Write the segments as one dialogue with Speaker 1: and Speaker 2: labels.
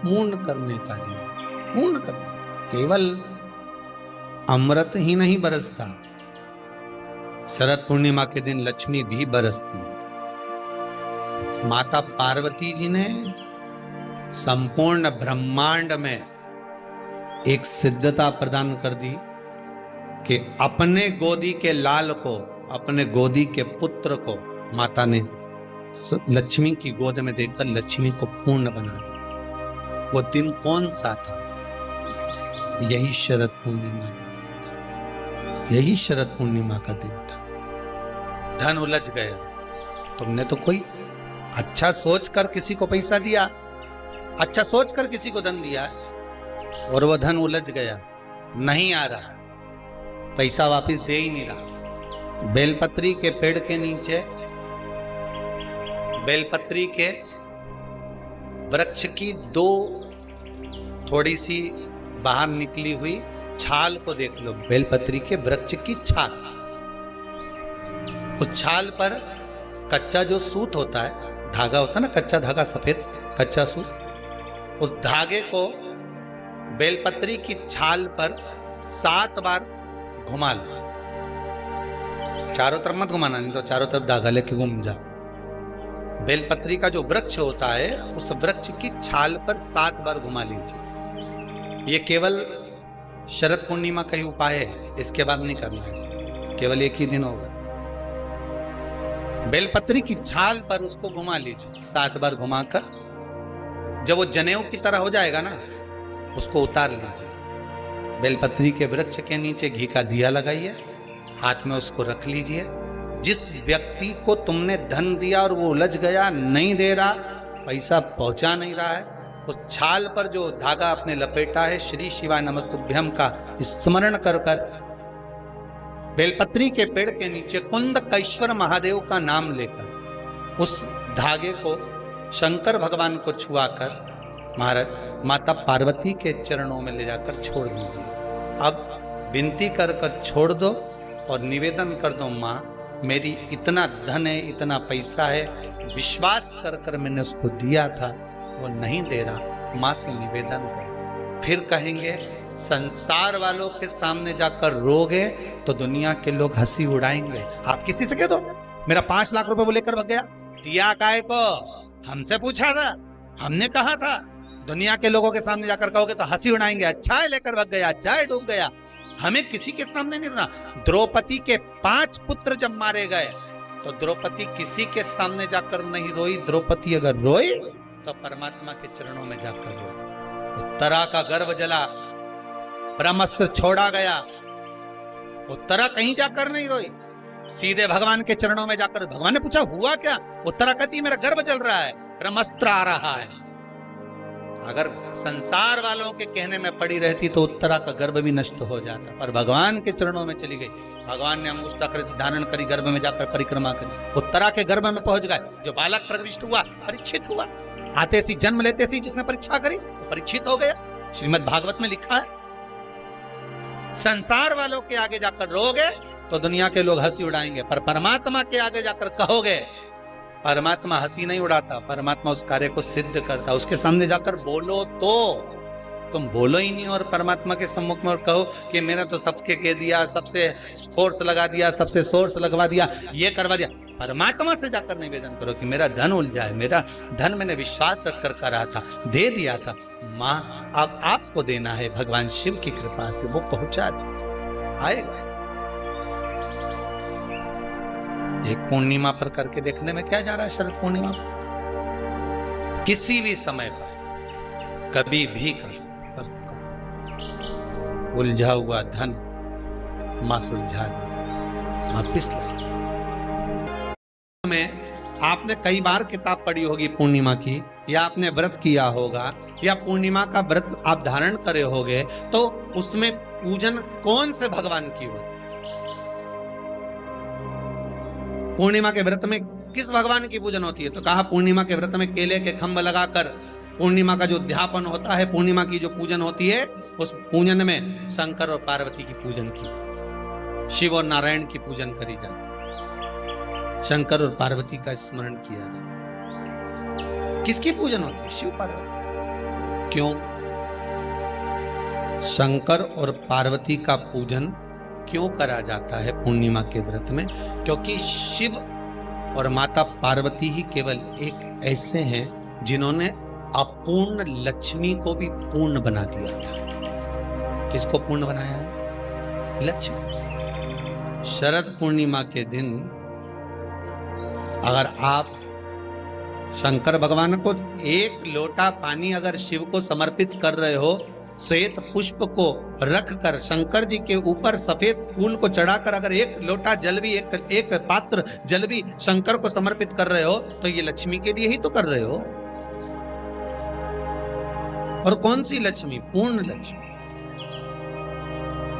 Speaker 1: पूर्ण करने का दिन, पूर्ण करने। केवल अमृत ही नहीं बरसता, शरद पूर्णिमा के दिन लक्ष्मी भी बरसती है। माता पार्वती जी ने संपूर्ण ब्रह्मांड में एक सिद्धता प्रदान कर दी कि अपने गोदी के लाल को, अपने गोदी के पुत्र को माता ने लक्ष्मी की गोद में देकर लक्ष्मी को पूर्ण बना दिया। वो दिन कौन सा था? यही शरद पूर्णिमा का दिन था, यही शरद पूर्णिमा का दिन था। धन उलझ गया, तुमने तो कोई अच्छा सोचकर किसी को पैसा दिया, अच्छा सोचकर किसी को धन दिया और वो धन उलझ गया, नहीं आ रहा, पैसा वापस दे ही नहीं रहा। बेलपत्री के पेड़ के नीचे, बेलपत्री के वृक्ष की दो थोड़ी सी बाहर निकली हुई छाल को देख लो, बेलपत्री के वृक्ष की छाल। उस छाल पर कच्चा जो सूत होता है, धागा होता है ना, कच्चा धागा, सफेद कच्चा सूत, उस धागे को बेलपत्री की छाल पर 7 बार घुमा लो। चारों तरफ मत घुमाना, नहीं तो चारों तरफ धागा लेके घूम जाओ। बेलपत्री का जो वृक्ष होता है, उस वृक्ष की छाल पर 7 बार घुमा लीजिए। ये केवल शरद पूर्णिमा का ही उपाय है, इसके बाद नहीं करना है इसमें, केवल एक ही दिन होगा। बेलपत्री की छाल पर उसको घुमा लीजिए 7 बार घुमाकर, जब वो जनेऊ की तरह हो जाएगा ना, उसको उतार लीजिए। बेलपत्री के वृक्ष के नीचे घी का दिया लगाइए, हाथ में उसको रख लीजिए। जिस व्यक्ति को तुमने धन दिया और वो उलझ गया, नहीं दे रहा, पैसा पहुंचा नहीं रहा है, उस छाल पर जो धागा आपने लपेटा है, श्री शिवाय नमस्तुभ्यम का स्मरण कर कर बेलपत्री के पेड़ के नीचे कुंदकेश्वर महादेव का नाम लेकर उस धागे को शंकर भगवान को छुआकर महाराज माता पार्वती के चरणों में ले जाकर छोड़ दीजिए। अब विनती कर कर छोड़ दो और निवेदन कर दो, माँ मेरी इतना धन है, इतना पैसा है, विश्वास कर कर मैंने उसको दिया था, वो नहीं दे रहा, माँ से निवेदन कर। फिर कहेंगे संसार वालों के सामने जाकर रोगे तो दुनिया के लोग हंसी उड़ाएंगे। आप किसी से कह दो मेरा 5 लाख रुपए वो लेकर भाग गया, दिया काय को, हमसे पूछा था, हमने कहा था। दुनिया के लोगों के सामने जाकर कहोगे तो हंसी उड़ाएंगे, अच्छा है लेकर भाग गया, अच्छा है डूब गया। हमें किसी के सामने नहीं रोना। द्रौपदी के 5 पुत्र जब मारे गए तो द्रौपदी किसी के सामने जाकर नहीं रोई। द्रौपदी अगर रोई तो परमात्मा के चरणों में जाकर रोई। उत्तरा का गर्भ जला, ब्रह्मास्त्र छोड़ा गया, उत्तरा कहीं जाकर नहीं रोई, सीधे भगवान के चरणों में जाकर। भगवान ने पूछा हुआ क्या? उत्तरा कहती मेरा गर्भ जल रहा है, ब्रह्मास्त्र आ रहा है। अगर संसार वालों के कहने में पड़ी रहती तो उत्तरा का गर्भ भी नष्ट हो जाता, पर भगवान के चरणों में चली गई। भगवान ने अंगुष्ठाकृति धारण करी, गर्भ में जाकर परिक्रमा करी, उत्तरा के गर्भ में पहुंच गए। जो बालक प्रविष्ट हुआ परीक्षित हुआ, आते सी जन्म लेते सी जिसने परीक्षा करी वो परीक्षित हो गया। श्रीमद् भागवत में लिखा है, संसार वालों के आगे जाकर रोगे तो दुनिया के लोग हंसी उड़ाएंगे, पर परमात्मा के आगे जाकर कहोगे, परमात्मा हंसी नहीं उड़ाता, परमात्मा उस कार्य को सिद्ध करता। उसके सामने जाकर बोलो तो, तुम बोलो ही नहीं और परमात्मा के सम्मुख में और कहो कि मैंने तो सबके कह दिया, सबसे फोर्स लगा दिया, सबसे सोर्स लगवा दिया, ये करवा दिया। परमात्मा से जाकर निवेदन करो कि मेरा धन उलझा है, मेरा धन मैंने विश्वास रखकर करा था, दे दिया था, माँ अब आपको देना है, भगवान शिव की कृपा से वो पहुंचा आएगा। एक पूर्णिमा पर करके देखने में क्या जा रहा है। शरद पूर्णिमा पर किसी भी समय पर कभी भी करो, उलझा हुआ धन मां सुलझा दे, मां पिस लाई। में आपने कई बार किताब पढ़ी होगी पूर्णिमा की, या आपने व्रत किया होगा, या पूर्णिमा का व्रत आप धारण करे होगे, तो उसमें पूजन कौन से भगवान की होती? पूर्णिमा के व्रत में किस भगवान की पूजन होती है? तो कहा पूर्णिमा के व्रत में केले के खंभ लगाकर पूर्णिमा का जो अध्यापन होता है, पूर्णिमा की जो पूजन होती है, उस पूजन में शंकर और पार्वती की पूजन की, शिव और नारायण की पूजन करी जाती, शंकर और पार्वती का स्मरण किया जाता। किसकी पूजन होती है? शिव पार्वती। क्यों शंकर और पार्वती का पूजन क्यों करा जाता है पूर्णिमा के व्रत में? क्योंकि शिव और माता पार्वती ही केवल एक ऐसे हैं जिन्होंने अपूर्ण लक्ष्मी को भी पूर्ण बना दिया था। किसको पूर्ण बनाया है? लक्ष्मी। शरद पूर्णिमा के दिन अगर आप शंकर भगवान को एक लोटा पानी अगर शिव को समर्पित कर रहे हो, श्वेत पुष्प को रख कर शंकर जी के ऊपर सफेद फूल को चढ़ाकर अगर एक लोटा जल भी एक पात्र जल भी शंकर को समर्पित कर रहे हो, तो ये लक्ष्मी के लिए ही तो कर रहे हो। और कौन सी लक्ष्मी? पूर्ण लक्ष्मी।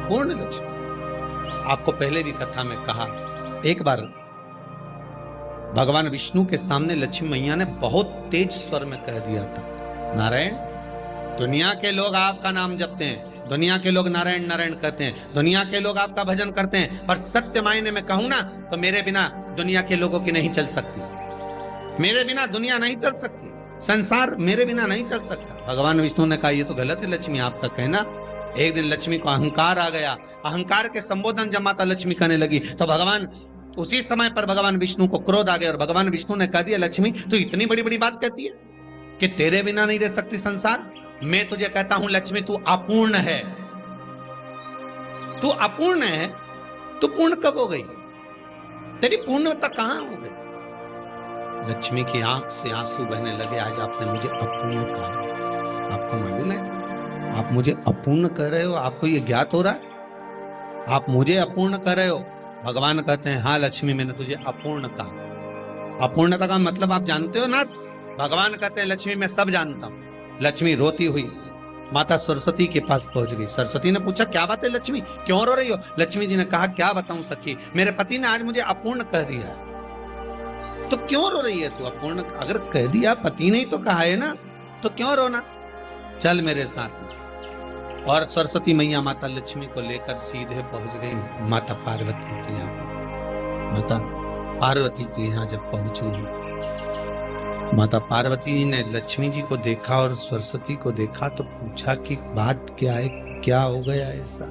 Speaker 1: पूर्ण लक्ष्मी। आपको पहले भी कथा में कहा, एक बार भगवान विष्णु के सामने लक्ष्मी मैया ने बहुत तेज स्वर में कह दिया था, नारायण, दुनिया के लोग आपका नाम जपते हैं, दुनिया के लोग नारायण नारायण कहते हैं, दुनिया के लोग आपका भजन करते हैं, पर सत्य मायने में कहूं ना तो मेरे बिना दुनिया के लोगों की नहीं चल सकती। मेरे बिना दुनिया नहीं चल सकती, संसार मेरे बिना नहीं चल सकता। भगवान विष्णु ने कहा, ये तो गलत है लक्ष्मी आपका कहना। एक दिन लक्ष्मी को अहंकार आ गया। अहंकार के संबोधन जब माता लक्ष्मी करने लगी तो भगवान उसी समय पर भगवान विष्णु को क्रोध आ गया और भगवान विष्णु ने कह दिया, लक्ष्मी तू इतनी बड़ी बड़ी बात कहती है कि तेरे बिना नहीं रह सकती संसार। मैं तुझे कहता हूं लक्ष्मी, तू अपूर्ण है। तू अपूर्ण है, तू पूर्ण कब हो गई? तेरी पूर्णता कहां हो गई? लक्ष्मी की आंख से आंसू बहने लगे। आज आपने मुझे अपूर्ण कहा। आपको मालूम है आप मुझे अपूर्ण कह रहे हो? आपको ये ज्ञात हो रहा है आप मुझे अपूर्ण कह रहे हो? भगवान कहते हैं, हाँ लक्ष्मी, मैंने तुझे अपूर्ण कहा। अपूर्णता का मतलब आप जानते हो ना? भगवान कहते हैं, लक्ष्मी मैं सब जानता हूं। लक्ष्मी रोती हुई माता सरस्वती के पास पहुंच गई। सरस्वती ने पूछा, क्या बात है लक्ष्मी, क्यों रो रही हो? लक्ष्मी जी ने कहा, क्या बताऊं सखी, मेरे पति ने आज मुझे अपूर्ण कह दिया है। तो क्यों रो रही है तू? अपूर्ण अगर कह दिया, पति ने ही तो कहा है ना, तो क्यों रोना? चल मेरे साथ। और सरस्वती मैया माता लक्ष्मी को लेकर सीधे पहुंच गई माता पार्वती के यहाँ। माता पार्वती के यहाँ जब पहुंची, माता पार्वती ने लक्ष्मी जी को देखा और सरस्वती को देखा तो पूछा कि बात क्या है, क्या हो गया ऐसा,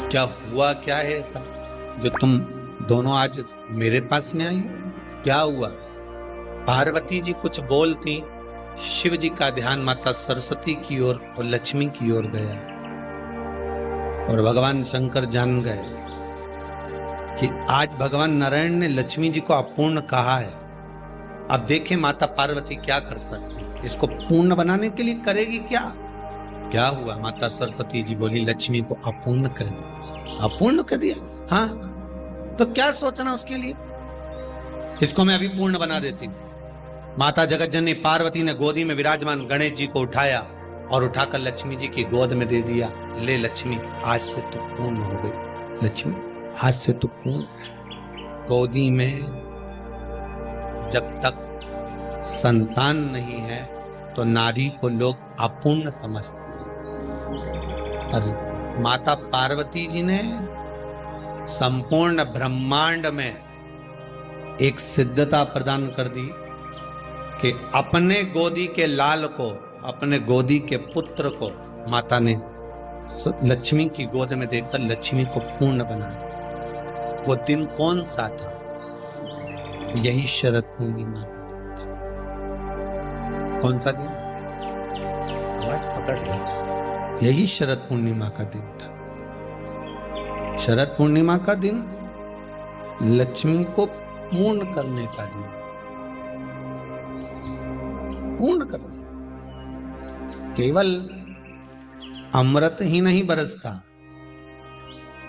Speaker 1: क्या हुआ, क्या है ऐसा जो तुम दोनों आज मेरे पास में आई? क्या हुआ? पार्वती जी कुछ बोलती, शिव जी का ध्यान माता सरस्वती की ओर और लक्ष्मी की ओर गया और भगवान शंकर जान गए कि आज भगवान नारायण ने लक्ष्मी जी को अपूर्ण कहा है। अब देखें माता पार्वती क्या कर सकती है, इसको पूर्ण बनाने के लिए करेगी क्या? क्या हुआ? माता सरस्वती जी बोली, लक्ष्मी को अपूर्ण कर दिया। अपूर्ण कर दिया? हाँ, तो क्या सोचना उसके लिए, इसको मैं अभी पूर्ण बना देती हूँ। माता जगत जननी पार्वती ने गोदी में विराजमान गणेश जी को उठाया और उठाकर लक्ष्मी जी की गोद में दे दिया। ले लक्ष्मी, आज से तू पूर्ण हो गई। लक्ष्मी, आज से तू पूर्ण। गोदी में जब तक संतान नहीं है तो नारी को लोग अपूर्ण समझते हैं। और माता पार्वती जी ने संपूर्ण ब्रह्मांड में एक सिद्धता प्रदान कर दी कि अपने गोदी के लाल को, अपने गोदी के पुत्र को माता ने लक्ष्मी की गोद में देकर लक्ष्मी को पूर्ण बना दिया। वो दिन कौन सा था? यही शरद पूर्णिमा का दिन था। कौन सा दिन? आवाज पकड़ लो। यही शरद पूर्णिमा का दिन था। शरद पूर्णिमा का दिन लक्ष्मी को पूर्ण करने का दिन, पूर्ण करने। केवल अमृत ही नहीं बरसता,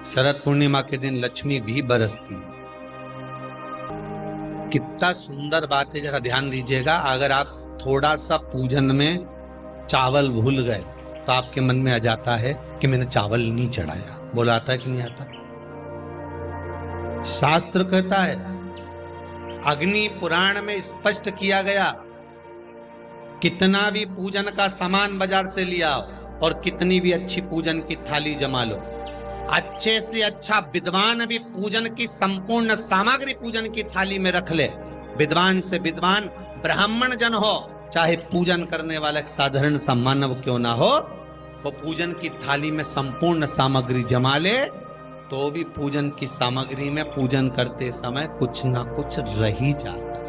Speaker 1: शरद पूर्णिमा के दिन लक्ष्मी भी बरसती। कितना सुंदर बात है, जरा ध्यान दीजिएगा। अगर आप थोड़ा सा पूजन में चावल भूल गए तो आपके मन में आ जाता है कि मैंने चावल नहीं चढ़ाया। बोला आता है कि नहीं आता? शास्त्र कहता है, अग्नि पुराण में स्पष्ट किया गया, कितना भी पूजन का सामान बाजार से लिया और कितनी भी अच्छी पूजन की थाली जमा लो, अच्छे से अच्छा विद्वान भी पूजन की संपूर्ण सामग्री पूजन की थाली में रख ले, विद्वान से विद्वान ब्राह्मण जन हो, चाहे पूजन करने वाला एक साधारण सा मानव क्यों ना हो, वो पूजन की थाली में संपूर्ण सामग्री जमा ले तो भी पूजन की सामग्री में पूजन करते समय कुछ ना कुछ रही जाता,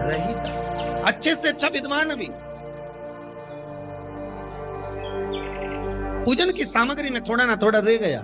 Speaker 1: रही जाता। अच्छे से अच्छा विद्वान भी पूजन की सामग्री में थोड़ा ना थोड़ा रह गया।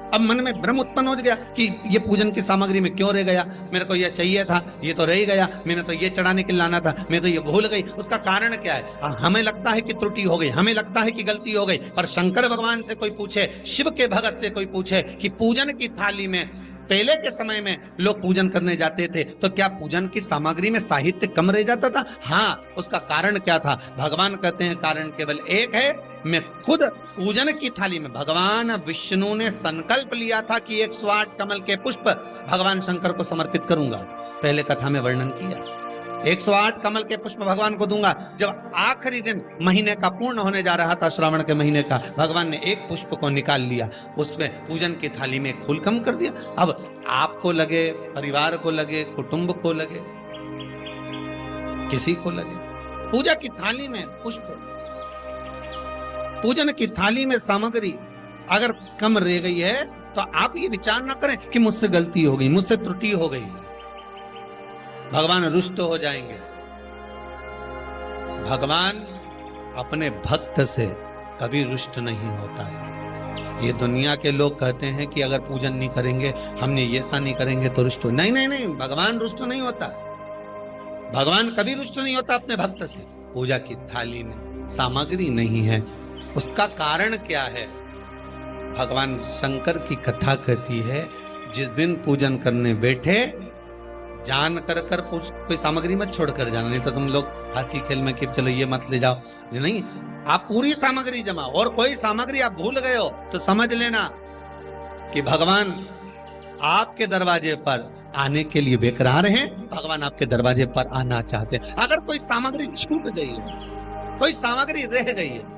Speaker 1: अब मन में भ्रम उत्पन्न हो गया कि ये पूजन की सामग्री में क्यों रह गया, मेरे को ये चाहिए था, ये तो रह गया, मैंने तो ये चढ़ाने के लिए लाना था, मैं तो ये भूल गई। उसका कारण क्या है? हमें लगता है कि त्रुटि हो गई, हमें लगता है कि गलती हो गई, पर शंकर भगवान से कोई पूछे, शिव के भगत से कोई पूछे कि पूजन की थाली में पहले के समय में लोग पूजन करने जाते थे तो क्या पूजन की सामग्री में साहित्य कम रह जाता था? हाँ, उसका कारण क्या था? भगवान कहते हैं कारण केवल एक है, मैं खुद पूजन की थाली में, भगवान विष्णु ने संकल्प लिया था कि 108 कमल के पुष्प भगवान शंकर को समर्पित करूंगा। पहले कथा में वर्णन किया, 108 कमल के पुष्प भगवान को दूंगा। जब आखिरी दिन महीने का पूर्ण होने जा रहा था, श्रावण के महीने का, भगवान ने एक पुष्प को निकाल लिया, उसमें पूजन की थाली में एक फूल कम कर दिया। अब आपको लगे, परिवार को लगे, कुटुंब को लगे, किसी को लगे, पूजा की थाली में पुष्प, पूजन की थाली में सामग्री अगर कम रह गई है तो आप ये विचार ना करें कि मुझसे गलती हो गई, मुझसे त्रुटि हो गई। भगवान रुष्ट हो जाएंगे। भगवान अपने भक्त से कभी रुष्ट नहीं होता साहब। ये दुनिया के लोग कहते हैं कि अगर पूजन नहीं करेंगे, हमने ये ऐसा नहीं करेंगे तो रुष्ट हो। नहीं नहीं नहीं, भगवान रुष्ट नहीं होता। भगवान कभी रुष्ट नहीं होता अपने भक्त से। पूजा की थाली में सामग्री नहीं है, उसका कारण क्या है? भगवान शंकर की कथा कहती है, जिस दिन पूजन करने बैठे जान कर कोई सामग्री मत छोड़ कर जाना, नहीं तो तुम लोग हंसी खेल में कि चलो ये मत ले जाओ, ये नहीं, आप पूरी सामग्री जमा, और कोई सामग्री आप भूल गए हो तो समझ लेना कि भगवान आपके दरवाजे पर आने के लिए बेकरार हैं, भगवान आपके दरवाजे पर आना चाहते हैं। अगर कोई सामग्री छूट गई है, कोई सामग्री रह गई है,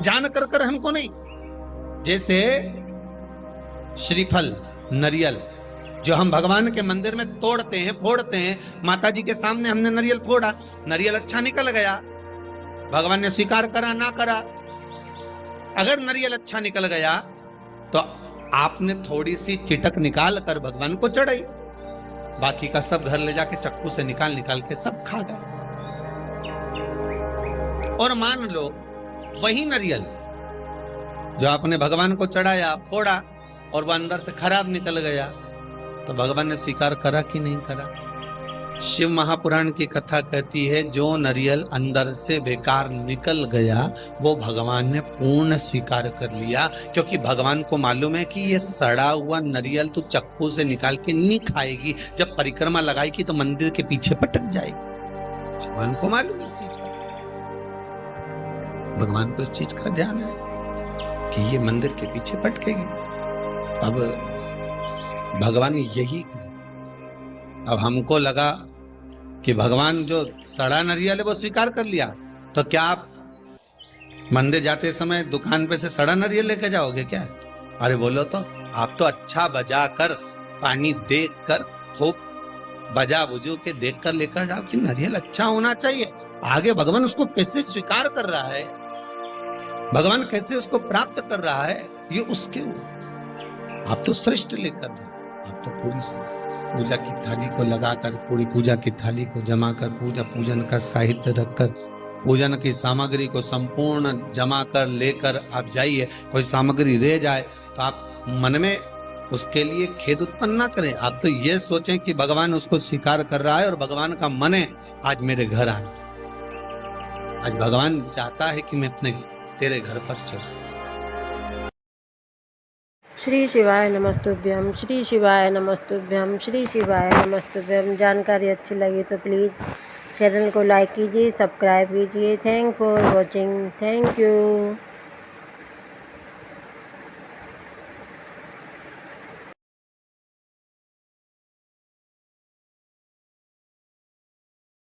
Speaker 1: जान कर हमको नहीं, जैसे श्रीफल, नरियल जो हम भगवान के मंदिर में तोड़ते हैं, फोड़ते हैं, माता जी के सामने हमने नरियल फोड़ा, नरियल अच्छा निकल गया, भगवान ने स्वीकार करा ना करा। अगर नरियल अच्छा निकल गया तो आपने थोड़ी सी चिटक निकाल कर भगवान को चढ़ाई, बाकी का सब घर ले जाके चक्कू से निकाल के सब खा गए। और मान लो वही नरियल जो आपने भगवान को चढ़ाया, फोड़ा, और वह अंदर से खराब निकल गया, तो भगवान ने स्वीकार करा कि नहीं करा? शिव महापुराण की कथा कहती है, जो नरियल अंदर से बेकार निकल गया वो भगवान ने पूर्ण स्वीकार कर लिया, क्योंकि भगवान को मालूम है कि ये सड़ा हुआ नरियल तो चक्कू से निकाल के नहीं खाएगी, जब परिक्रमा लगाएगी तो मंदिर के पीछे पटक जाएगी। भगवान को मालूम है इस चीज का, भगवान को इस चीज का ध्यान है कि ये मंदिर के पीछे पटकेगी। अब भगवान यही कहे। अब हमको लगा कि भगवान जो सड़ा नरियल है वो स्वीकार कर लिया, तो क्या आप मंदिर जाते समय दुकान पे से सड़ा नरियल लेके जाओगे क्या? अरे बोलो तो, आप तो अच्छा बजा कर, पानी देख कर, खूब बजा बुजू के देख कर लेकर जाओ कि नरियल अच्छा होना चाहिए। आगे भगवान उसको कैसे स्वीकार कर रहा है, भगवान कैसे उसको प्राप्त कर रहा है, ये उसके आप तो श्रेष्ठ लेकर जाओ। आप तो पूरी पूजा की थाली को लगाकर, पूरी पूजा की थाली को जमा कर, पूजन का साहित्य रखकर, पूजन की सामग्री को संपूर्ण जमा कर लेकर आप जाइए। कोई सामग्री रह जाए तो आप मन में उसके लिए खेद उत्पन्न ना करें। आप तो ये सोचें कि भगवान उसको स्वीकार कर रहा है और भगवान का मन है आज मेरे घर आना। आज भगवान चाहता है कि मैं अपने तेरे घर पर चलूं।
Speaker 2: श्री शिवाय नमस्तुभ्यम, श्री शिवाय नमस्तुभ्यम, श्री शिवाय नमस्तुभ्यम। जानकारी अच्छी लगी तो प्लीज़ चैनल को लाइक कीजिए, सब्सक्राइब कीजिए। Thank for watching, thank you.